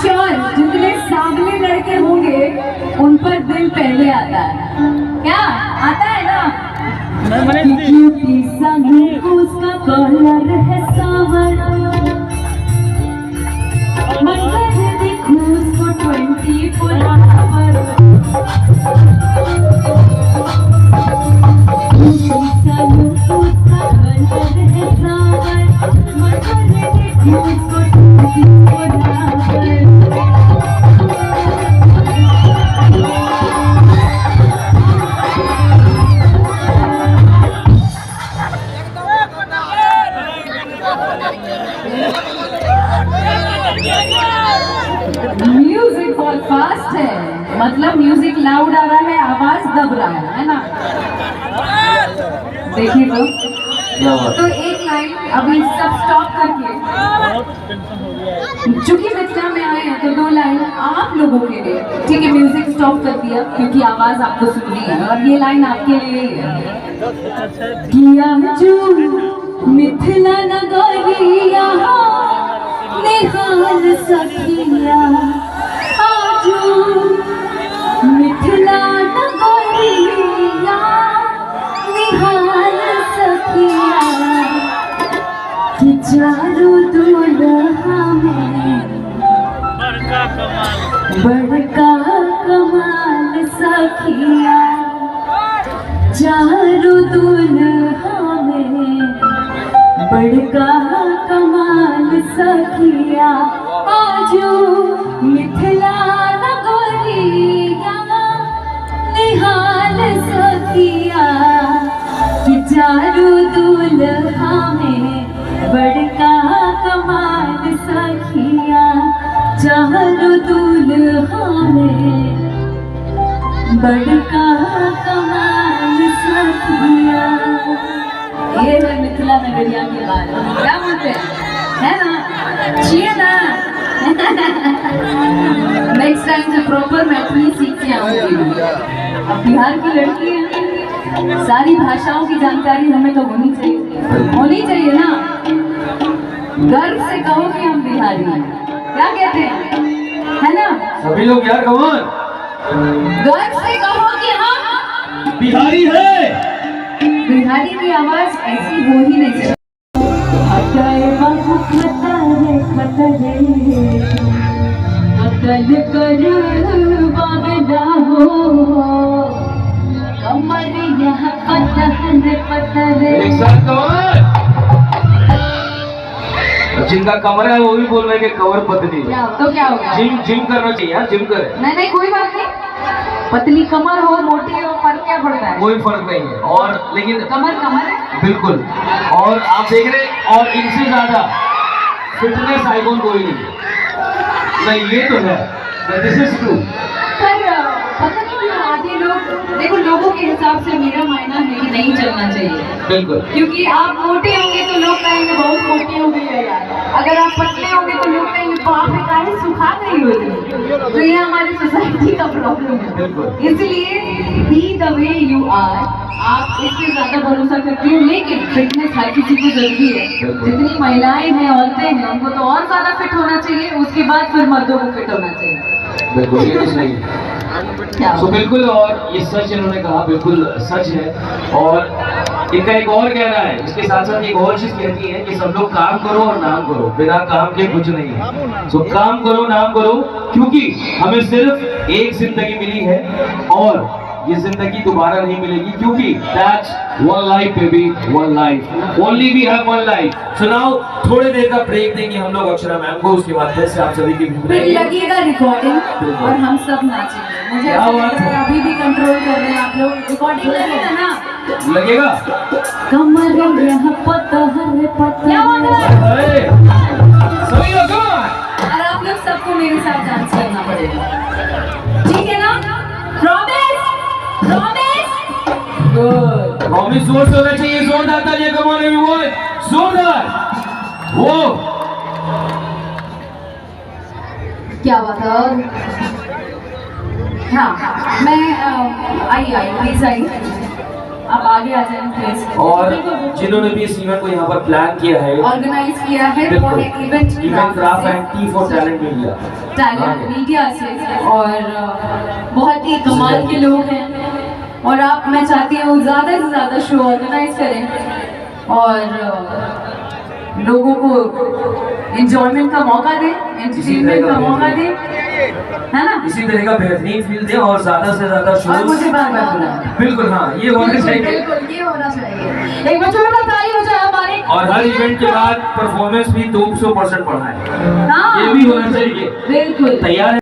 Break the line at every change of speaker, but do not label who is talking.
Sure जितने सामने लड़के होंगे उन पर दिल पहले आता है। क्या आता है ना? क्यूटी संग उसका कलर है सावर, मंगर देखो उसको 24 आवर। क्यूटी संग उसका कलर है सावर, मंगर देखो उसको 24 आवर। म्यूजिक बहुत फास्ट है, मतलब म्यूजिक लाउड आ रहा है, आवाज दब रहा है ना? देखिए तो एक लाइन अभी सब स्टॉप करके, चूंकि विद्या में आए हैं तो 2 लाइन आप लोगों के लिए, ठीक है? म्यूजिक स्टॉप कर दिया क्योंकि आवाज आपको सुननी है और ये लाइन आपके लिए ही है। किया जो मिथिला नगरिया निहाल सखिया, आजू मिथिला नगरिया निहाल सखिया, कि चारों दुल्हा में बड़का कमाल सखिया, चारों दुल्हा में बड़का कमाल सखिया, आजू मिथिला नगरिया निहाल सखिया, कि चारों दुल्हा में बड़का कमाल सखिया, चारों दुल्हा में बड़का कमाल सखिया। ये है मिथिला नगरिया के बारे में, क्या बोलते हैं, है ना? चाहिए ना? नेक्स्ट टाइम से प्रॉपर मैथिली सीख के आऊंगी। अब बिहार की लड़की है, सारी भाषाओं की जानकारी हमें तो होनी चाहिए ना? गर्व से कहो कि हम बिहारी हैं, क्या कहते हैं, है ना?
सभी लोग यार कमान
गर्व से कहो कि हम
बिहारी है।
बिहारी की आवाज ऐसी हो ही नहीं सकती। कतल कर बाबला हो, कमरिया पतहन पतर।
एक साथ कमान। जिनका कमर है वो भी बोल रहे हैं कि कमर पतली है,
तो क्या होगा?
जिम करना चाहिए यार, जिम करे।
नहीं कोई बात नहीं, पतली कमर हो मोटी हो फर्क क्या पड़ता है?
कोई फर्क नहीं है। और लेकिन
कमर है
बिल्कुल। और आप देख रहे, और इनसे ज्यादा फिटनेस आइकॉन कोई नहीं है। नहीं ये तो है, दिस इज ट्रू।
पर पता नहीं क्यों आधे लोग, देखो लोगों के हिसाब से मेरा मायना है कि नहीं चलना चाहिए,
बिल्कुल।
क्योंकि आप मोटे होंगे तो लोग कहेंगे बहुत मोटी हो गई है यार, अगर आप पतले होंगे तो लोग कहेंगे बाप रे काहे सुखा गई हो। तो ये हमारी सोसाइटी का प्रॉब्लम है। इसलिए be the way you are, आप इससे ज्यादा भरोसा करती हो, लेकिन फिटनेस हर किसी को जरूरी है। जितनी महिलाएं हैं, औरतें हैं, उनको तो और ज्यादा फिट होना चाहिए, उसके बाद फिर मर्दों को फिट होना चाहिए।
बिल्कुल ये तो सही है। तो बिल्कुल, और ये सच इन्होंने कहा, बिल्कुल सच है। और इनका एक और कहना है, इसके साथ साथ एक और चीज कहती है कि सब लोग काम करो और नाम करो, बिना काम के कुछ नहीं है। तो काम करो नाम करो, क्योंकि हमें सिर्फ एक जिंदगी मिली है और ये जिंदगी दोबारा नहीं मिलेगी, क्योंकि that's one life baby, one life, only we have one life। सुनाओ, थोड़ी देर का ब्रेक देंगे हम लोग अक्षरा मैम को, उसके बाद फिर से आप सभी की
फिर लगेगा रिकॉर्डिंग और हम सब नाचेंगे। मुझे अभी भी कंट्रोल कर रहे हैं आप लोग, रिकॉर्डिंग लगेगा ना?
लगेगा।
कमर यहाँ पतहर पतहर,
सभी लोग
और आप लोग सबको मेरे साथ डांस करना पड़ेगा, ठीक है ना? Promise good.
प्रॉमिस जोर से होना चाहिए, जोरदार तालियां कमाने में वो जोरदार। वो
क्या बात है? हाँ मैं आई प्लीज आई। आप आगे आ जाएं प्लीज।
और जिन्होंने भी इस इवेंट को यहाँ पर प्लान किया है,
ऑर्गेनाइज किया है for event
craft and T for talent media,
talent media से, और बहुत ही कमाल के लोग हैं। और आप, मैं चाहती हूँ ज़्यादा से ज़्यादा शो ऑर्गेनाइज करें और लोगों को एंजॉयमेंट का मौका दें, एंटरटेनमेंट का मौका दें, है ना?
इसी तरह का बेहतरीन फील दें और ज्यादा से ज्यादा शो।
और मुझे बार बार बुलाएं।
बिल्कुल, हाँ, ये होना चाहिए।
बिल्कुल ये होना चाहिए। एक बार छोटा ताली हो जाए हमारे।
और हर इवेंट के बाद परफॉर्मेंस भी 200% बढ़ाएं,
हाँ,
ये भी होना चाहिए।
बिल्कुल
तैयार है।